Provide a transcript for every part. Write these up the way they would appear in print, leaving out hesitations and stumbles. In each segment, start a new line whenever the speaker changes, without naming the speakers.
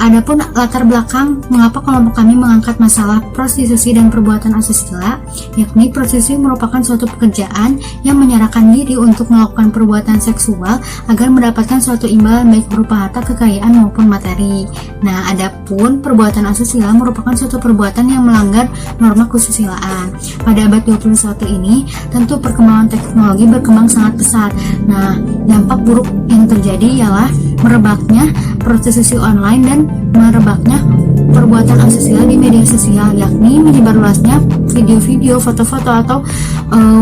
Adapun latar belakang mengapa kelompok kami mengangkat masalah prostitusi dan perbuatan asusila, yakni prostitusi merupakan suatu pekerjaan yang menyerahkan diri untuk melakukan perbuatan seksual agar mendapatkan suatu imbalan baik berupa harta, kekayaan maupun materi. Nah, adapun perbuatan asusila merupakan suatu perbuatan yang melanggar norma kesusilaan. Pada abad 21 ini, tentu perkembangan teknologi berkembang sangat pesat. Nah, dampak buruk yang terjadi ialah merebaknya prostitusi online dan merebaknya perbuatan asusila di media sosial, yakni menyebarluasnya video-video, foto-foto atau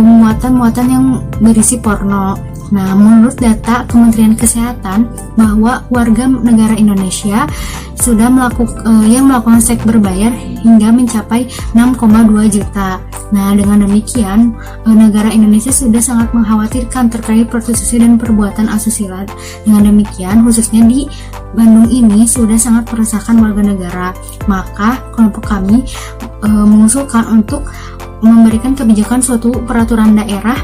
muatan-muatan yang berisi porno. Nah, menurut data Kementerian Kesehatan bahwa warga negara Indonesia sudah melakukan seks berbayar hingga mencapai 6,2 juta. Nah, dengan demikian negara Indonesia sudah sangat mengkhawatirkan terkait prostitusi dan perbuatan asusila. Dengan demikian, khususnya di Bandung ini sudah sangat meresahkan warga negara. Maka kelompok kami mengusulkan untuk memberikan kebijakan suatu peraturan daerah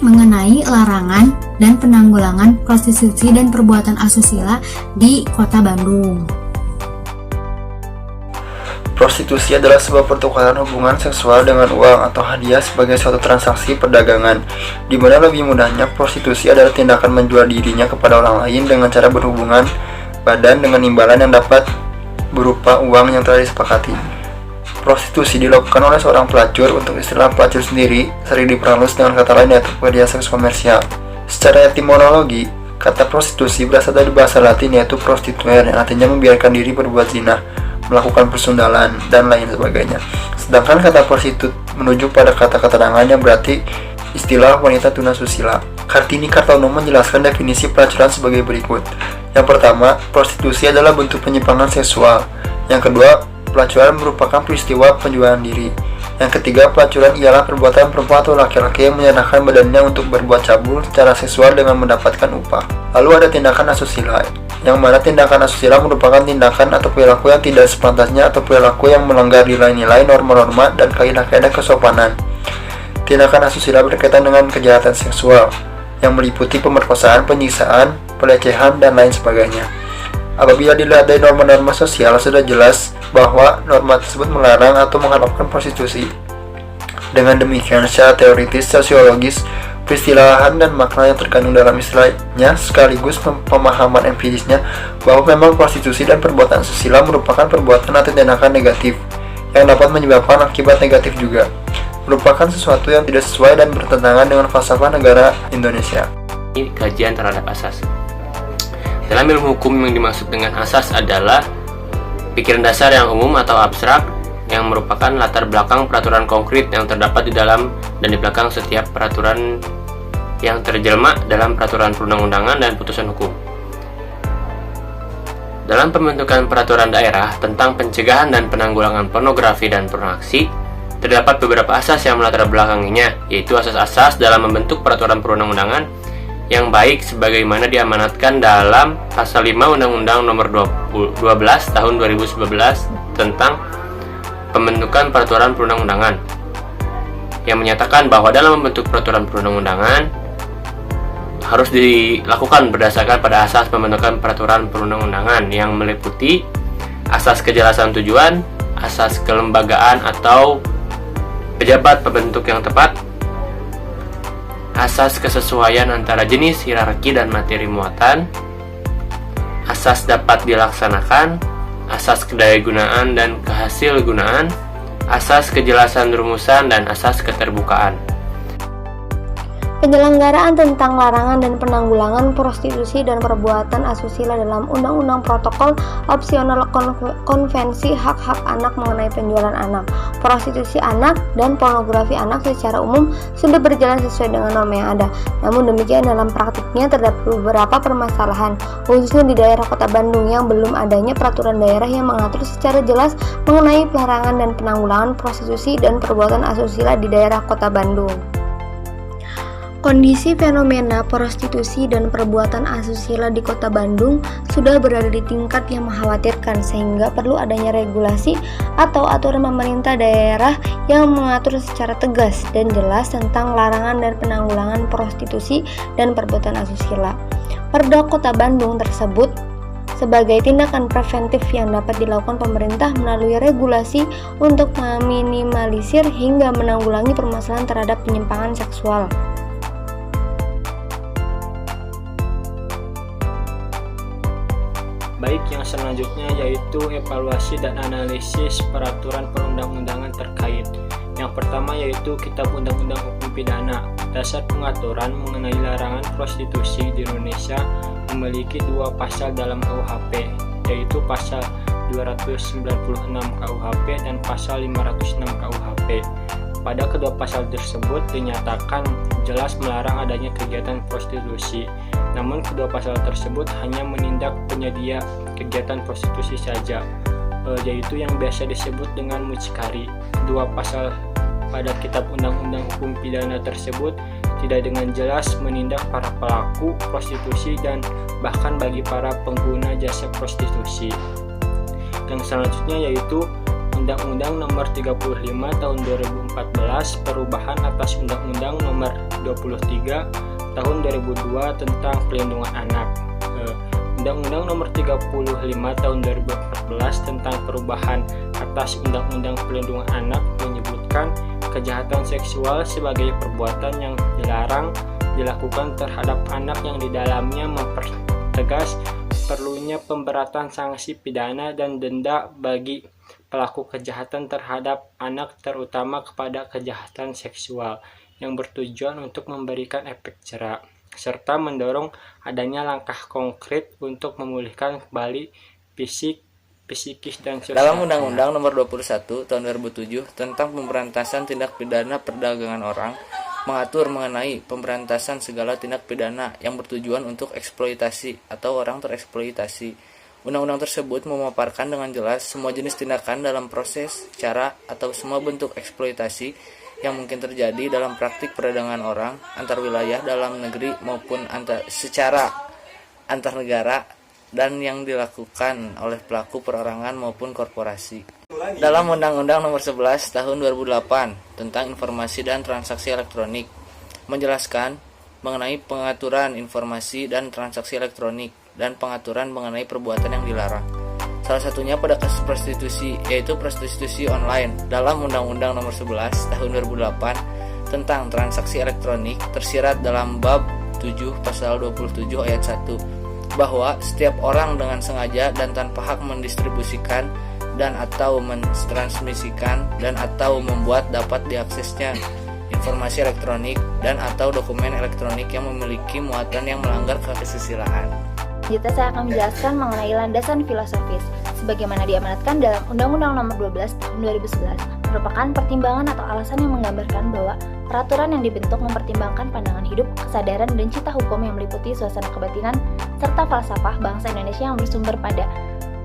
mengenai larangan dan penanggulangan prostitusi dan perbuatan asusila di Kota Bandung.
Prostitusi adalah sebuah pertukaran hubungan seksual dengan uang atau hadiah sebagai suatu transaksi perdagangan, di mana lebih mudahnya prostitusi adalah tindakan menjual dirinya kepada orang lain dengan cara berhubungan badan dengan imbalan yang dapat berupa uang yang telah disepakati. Prostitusi dilakukan oleh seorang pelacur. Untuk istilah pelacur sendiri sering diperhalus dengan kata lain yaitu pekerja seks komersial. Secara etimologi, kata prostitusi berasal dari bahasa Latin yaitu prostituere, yang artinya membiarkan diri berbuat zina, melakukan persundalan, dan lain sebagainya. Sedangkan kata prostitut menuju pada kata keterangan yang berarti istilah wanita tunasusila. Kartini Kartono menjelaskan definisi pelacuran sebagai berikut. Yang pertama, prostitusi adalah bentuk penyimpangan seksual. Yang kedua, pelacuran merupakan peristiwa penjualan diri. Yang ketiga, pelacuran ialah perbuatan perempuan atau laki-laki yang menyerahkan badannya untuk berbuat cabul secara seksual dengan mendapatkan upah. Lalu ada tindakan asusila, yang mana tindakan asusila merupakan tindakan atau perilaku yang tidak sepantasnya atau perilaku yang melanggar nilai-nilai, norma-norma, dan kaidah-kaidah kesopanan. Tindakan asusila berkaitan dengan kejahatan seksual, yang meliputi pemerkosaan, penyiksaan, pelecehan, dan lain sebagainya. Apabila dilihat dari norma-norma sosial, sudah jelas bahwa norma tersebut melarang atau mengharapkan prostitusi. Dengan demikian, secara teoritis, sosiologis, peristilahan dan makna yang terkandung dalam istilahnya sekaligus pemahaman empirisnya bahwa memang prostitusi dan perbuatan asusila merupakan perbuatan atau tindakan negatif yang dapat menyebabkan akibat negatif juga, merupakan sesuatu yang tidak sesuai dan bertentangan dengan falsafah negara Indonesia.
Ini kajian terhadap asas. Dalam ilmu hukum, yang dimaksud dengan asas adalah pikiran dasar yang umum atau abstrak yang merupakan latar belakang peraturan konkret yang terdapat di dalam dan di belakang setiap peraturan yang terjelma dalam peraturan perundang-undangan dan putusan hukum. Dalam pembentukan peraturan daerah tentang pencegahan dan penanggulangan pornografi dan pornografi, terdapat beberapa asas yang melatar belakanginya, yaitu asas-asas dalam membentuk peraturan perundang-undangan yang baik sebagaimana diamanatkan dalam pasal 5 Undang-Undang Nomor 12 Tahun 2011 tentang pembentukan peraturan perundang-undangan, yang menyatakan bahwa dalam membentuk peraturan perundang-undangan harus dilakukan berdasarkan pada asas pembentukan peraturan perundang-undangan yang meliputi asas kejelasan tujuan, asas kelembagaan atau pejabat pembentuk yang tepat, asas kesesuaian antara jenis, hierarki, dan materi muatan, asas dapat dilaksanakan, asas kedayagunaan dan kehasilgunaan, asas kejelasan rumusan, dan asas keterbukaan.
Penyelenggaraan tentang larangan dan penanggulangan prostitusi dan perbuatan asusila dalam Undang-Undang Protokol Opsional Konvensi Hak-Hak Anak mengenai penjualan anak, prostitusi anak, dan pornografi anak secara umum sudah berjalan sesuai dengan norma yang ada. Namun demikian, dalam praktiknya terdapat beberapa permasalahan, khususnya di daerah Kota Bandung yang belum adanya peraturan daerah yang mengatur secara jelas mengenai pelarangan dan penanggulangan prostitusi dan perbuatan asusila di daerah Kota Bandung. Kondisi fenomena prostitusi dan perbuatan asusila di Kota Bandung sudah berada di tingkat yang mengkhawatirkan, sehingga perlu adanya regulasi atau aturan pemerintah daerah yang mengatur secara tegas dan jelas tentang larangan dan penanggulangan prostitusi dan perbuatan asusila. Perda Kota Bandung tersebut sebagai tindakan preventif yang dapat dilakukan pemerintah melalui regulasi untuk meminimalisir hingga menanggulangi permasalahan terhadap penyimpangan seksual.
Baik, yang selanjutnya yaitu evaluasi dan analisis peraturan perundang-undangan terkait. Yang pertama yaitu Kitab Undang-Undang Hukum Pidana. Dasar pengaturan mengenai larangan prostitusi di Indonesia memiliki dua pasal dalam KUHP, yaitu pasal 296 KUHP dan pasal 506 KUHP. Pada kedua pasal tersebut dinyatakan jelas melarang adanya kegiatan prostitusi. Namun kedua pasal tersebut hanya menindak penyedia kegiatan prostitusi saja, yaitu yang biasa disebut dengan mucikari. Dua pasal pada Kitab Undang-Undang Hukum Pidana tersebut tidak dengan jelas menindak para pelaku prostitusi dan bahkan bagi para pengguna jasa prostitusi. Yang selanjutnya yaitu Undang-Undang Nomor 35 Tahun 2014 perubahan atas Undang-Undang Nomor 23 Tahun 2002 tentang Pelindungan Anak. Undang-Undang Nomor 35 Tahun 2014 tentang perubahan atas Undang-Undang Pelindungan Anak menyebutkan kejahatan seksual sebagai perbuatan yang dilarang dilakukan terhadap anak yang di dalamnya mempertegas perlunya pemberatan sanksi pidana dan denda bagi pelaku kejahatan terhadap anak, terutama kepada kejahatan seksual yang bertujuan untuk memberikan efek jera, serta mendorong adanya langkah konkret untuk memulihkan kembali psikis dan sosial.
Dalam Undang-Undang Nomor 21 Tahun 2007 tentang pemberantasan tindak pidana perdagangan orang mengatur mengenai pemberantasan segala tindak pidana yang bertujuan untuk eksploitasi atau orang tereksploitasi. Undang-undang tersebut memaparkan dengan jelas semua jenis tindakan dalam proses, cara, atau semua bentuk eksploitasi yang mungkin terjadi dalam praktik perdagangan orang antar wilayah dalam negeri maupun secara antar negara dan yang dilakukan oleh pelaku perorangan maupun korporasi. Dalam Undang-Undang Nomor 11 Tahun 2008 tentang Informasi dan Transaksi Elektronik menjelaskan mengenai pengaturan informasi dan transaksi elektronik dan pengaturan mengenai perbuatan yang dilarang. Salah satunya pada kasus prostitusi, yaitu prostitusi online. Dalam Undang-Undang Nomor 11 Tahun 2008 tentang transaksi elektronik tersirat dalam bab 7 pasal 27 ayat 1 bahwa setiap orang dengan sengaja dan tanpa hak mendistribusikan dan atau mentransmisikan dan atau membuat dapat diaksesnya informasi elektronik dan atau dokumen elektronik yang memiliki muatan yang melanggar kesusilaan.
Selanjutnya saya akan menjelaskan mengenai landasan filosofis sebagaimana diamanatkan dalam Undang-Undang Nomor 12 Tahun 2011 merupakan pertimbangan atau alasan yang menggambarkan bahwa peraturan yang dibentuk mempertimbangkan pandangan hidup, kesadaran, dan cita hukum yang meliputi suasana kebatinan serta falsafah bangsa Indonesia yang bersumber pada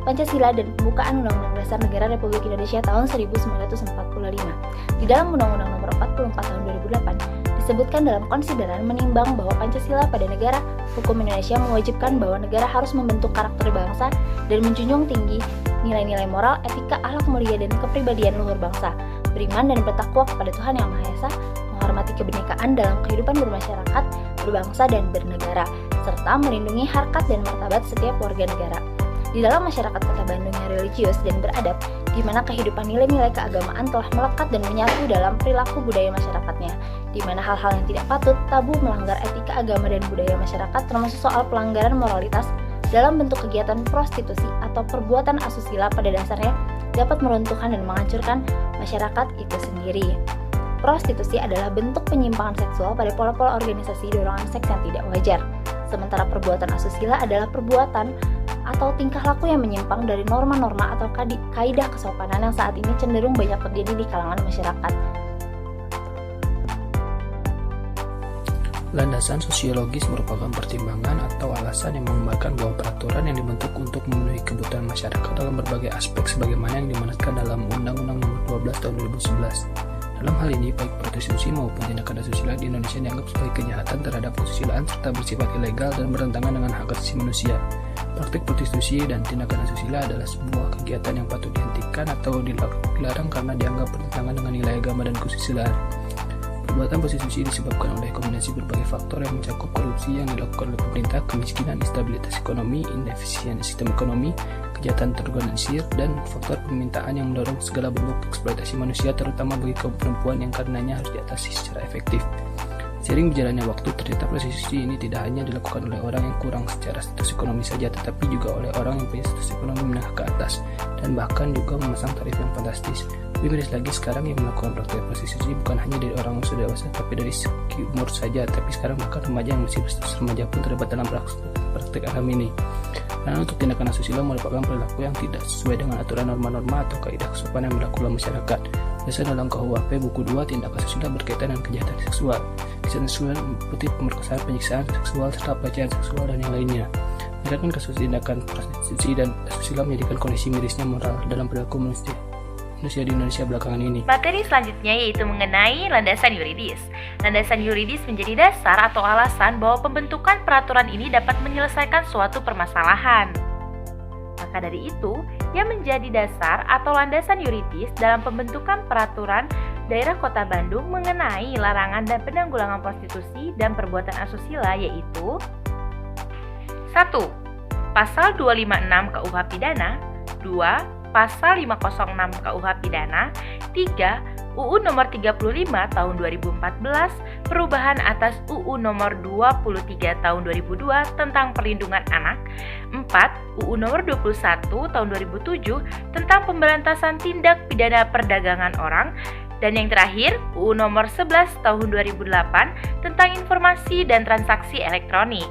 Pancasila dan pembukaan Undang-Undang Dasar Negara Republik Indonesia tahun 1945. Di dalam Undang-Undang Nomor 44 Tahun 2008 disebutkan dalam konsideran menimbang bahwa Pancasila pada negara hukum Indonesia mewajibkan bahwa negara harus membentuk karakter bangsa dan menjunjung tinggi nilai-nilai moral, etika, akhlak mulia, dan kepribadian luhur bangsa, beriman dan bertakwa kepada Tuhan Yang Maha Esa, menghormati kebinekaan dalam kehidupan bermasyarakat, berbangsa, dan bernegara, serta melindungi harkat dan martabat setiap warga negara. Di dalam masyarakat Kota Bandung yang religius dan beradab, di mana kehidupan nilai-nilai keagamaan telah melekat dan menyatu dalam perilaku budaya masyarakatnya, di mana hal-hal yang tidak patut, tabu, melanggar etika agama dan budaya masyarakat, termasuk soal pelanggaran moralitas dalam bentuk kegiatan prostitusi atau perbuatan asusila pada dasarnya dapat meruntuhkan dan menghancurkan masyarakat itu sendiri. Prostitusi adalah bentuk penyimpangan seksual pada pola-pola organisasi dorongan seks yang tidak wajar. Sementara perbuatan asusila adalah perbuatan atau tingkah laku yang menyimpang dari norma-norma atau kaidah kesopanan yang saat ini cenderung banyak terjadi di kalangan masyarakat.
Landasan sosiologis merupakan pertimbangan atau alasan yang menggambarkan bahwa peraturan yang dibentuk untuk memenuhi kebutuhan masyarakat dalam berbagai aspek sebagaimana yang diamanatkan dalam Undang-Undang Nomor 12 Tahun 2011. Dalam hal ini, baik prostitusi maupun tindakan asusila di Indonesia dianggap sebagai kejahatan terhadap kesusilaan serta bersifat ilegal dan bertentangan dengan hak asasi manusia. Praktik prostitusi dan tindakan asusila adalah sebuah kegiatan yang patut dihentikan atau dilarang karena dianggap bertentangan dengan nilai agama dan kesusilaan. Perbuatan prostitusi disebabkan oleh kombinasi berbagai faktor yang mencakup korupsi yang dilakukan oleh pemerintah, kemiskinan, instabilitas ekonomi, inefisiensi sistem ekonomi, kejahatan terorganisir, dan faktor permintaan yang mendorong segala bentuk eksploitasi manusia, terutama bagi kaum perempuan yang karenanya harus diatasi secara efektif. Seiring berjalannya waktu, ternyata prostitusi ini tidak hanya dilakukan oleh orang yang kurang secara status ekonomi saja, tetapi juga oleh orang yang punya status ekonomi menengah ke atas, dan bahkan juga memasang tarif yang fantastis. Lebih miris lagi, sekarang yang melakukan praktek prostitusi bukan hanya dari orang yang sudah dewasa, tapi dari segi umur saja. Tapi sekarang bahkan remaja yang masih berstatus remaja pun terlibat dalam praktek alam ini. Karena untuk tindakan asusila merupakan perilaku yang tidak sesuai dengan aturan norma-norma atau kaidah kesopanan yang berlaku dalam masyarakat. Biasa dalam KUHP buku 2 tindak asusila berkaitan dengan kejahatan seksual. Kejahatan seksual meliputi pemerkosaan, penyiksaan seksual, serta pelecehan seksual dan yang lainnya. Misalkan kasus tindakan prostitusi dan asusila menjadikan kondisi mirisnya moral dalam perilaku manusia di Indonesia belakangan ini.
Materi selanjutnya yaitu mengenai landasan yuridis. Landasan yuridis menjadi dasar atau alasan bahwa pembentukan peraturan ini dapat menyelesaikan suatu permasalahan. Maka dari itu, yang menjadi dasar atau landasan yuridis dalam pembentukan peraturan daerah Kota Bandung mengenai larangan dan penanggulangan prostitusi dan perbuatan asusila yaitu 1. Pasal 256 KUH Pidana, 2. Pasal 506 KUH Pidana, 3. UU Nomor 35 Tahun 2014, perubahan atas UU Nomor 23 Tahun 2002 tentang perlindungan anak, 4. UU Nomor 21 Tahun 2007 tentang pemberantasan tindak pidana perdagangan orang, dan yang terakhir UU Nomor 11 Tahun 2008 tentang informasi dan transaksi elektronik.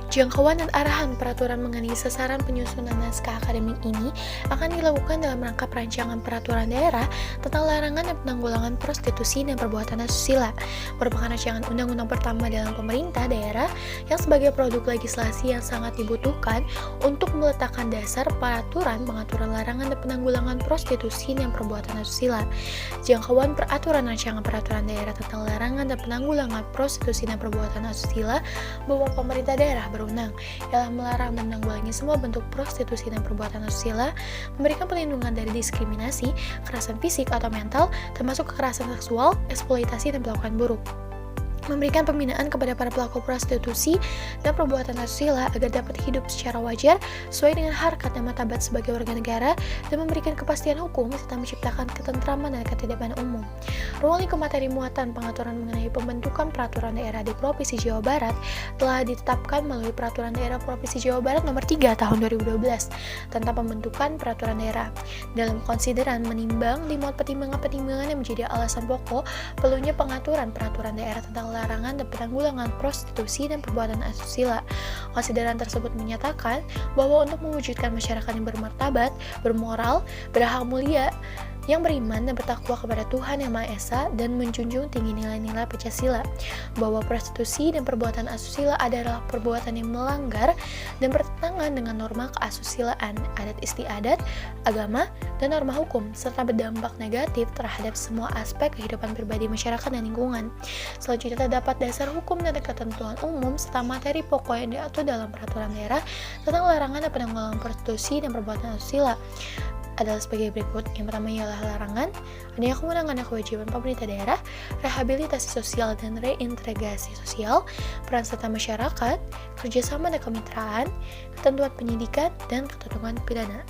Jangkauan dan arahan peraturan mengenai sasaran penyusunan naskah akademik ini akan dilakukan dalam rangka perancangan peraturan daerah tentang larangan dan penanggulangan prostitusi dan perbuatan asusila, merupakan rancangan undang-undang pertama dalam pemerintah daerah yang sebagai produk legislasi yang sangat dibutuhkan untuk meletakkan dasar peraturan pengaturan larangan dan penanggulangan prostitusi dan perbuatan asusila. Jangkauan peraturan rancangan peraturan daerah tentang larangan dan penanggulangan prostitusi dan perbuatan asusila bahwa pemerintah daerah berwenang dalam melarang dan menanggulangi semua bentuk prostitusi dan perbuatan asusila, memberikan perlindungan dari diskriminasi, kekerasan fisik atau mental, termasuk kekerasan seksual, eksploitasi, dan perlakuan buruk. Memberikan pembinaan kepada para pelaku prostitusi dan perbuatan asusila agar dapat hidup secara wajar sesuai dengan harkat dan martabat sebagai warga negara, dan memberikan kepastian hukum serta menciptakan ketentraman dan ketertiban umum. Ruang lingkup materi muatan pengaturan mengenai pembentukan peraturan daerah di Provinsi Jawa Barat telah ditetapkan melalui Peraturan Daerah Provinsi Jawa Barat Nomor 3 Tahun 2012 tentang pembentukan peraturan daerah. Dalam konsideran menimbang dimuat pertimbangan-pertimbangan yang menjadi alasan pokok perlunya pengaturan peraturan daerah tentang larangan dan penanggulangan prostitusi dan perbuatan asusila. Konsideran tersebut menyatakan bahwa untuk mewujudkan masyarakat yang bermartabat, bermoral, berhak mulia, yang beriman dan bertakwa kepada Tuhan Yang Maha Esa dan menjunjung tinggi nilai-nilai Pancasila, bahwa prostitusi dan perbuatan asusila adalah perbuatan yang melanggar dan bertentangan dengan norma keasusilaan, adat istiadat, agama, dan norma hukum, serta berdampak negatif terhadap semua aspek kehidupan pribadi masyarakat dan lingkungan. Selanjutnya terdapat dasar hukum dan ketentuan umum serta materi pokok yang diatur dalam peraturan daerah tentang larangan dan penanggulangan prostitusi dan perbuatan asusila adalah sebagai berikut. Yang pertama ialah larangan adanya kewenangan dan kewajiban pemerintah daerah, rehabilitasi sosial dan reintegrasi sosial, peran serta masyarakat, kerjasama dan kemitraan, ketentuan penyidikan, dan ketentuan pidana.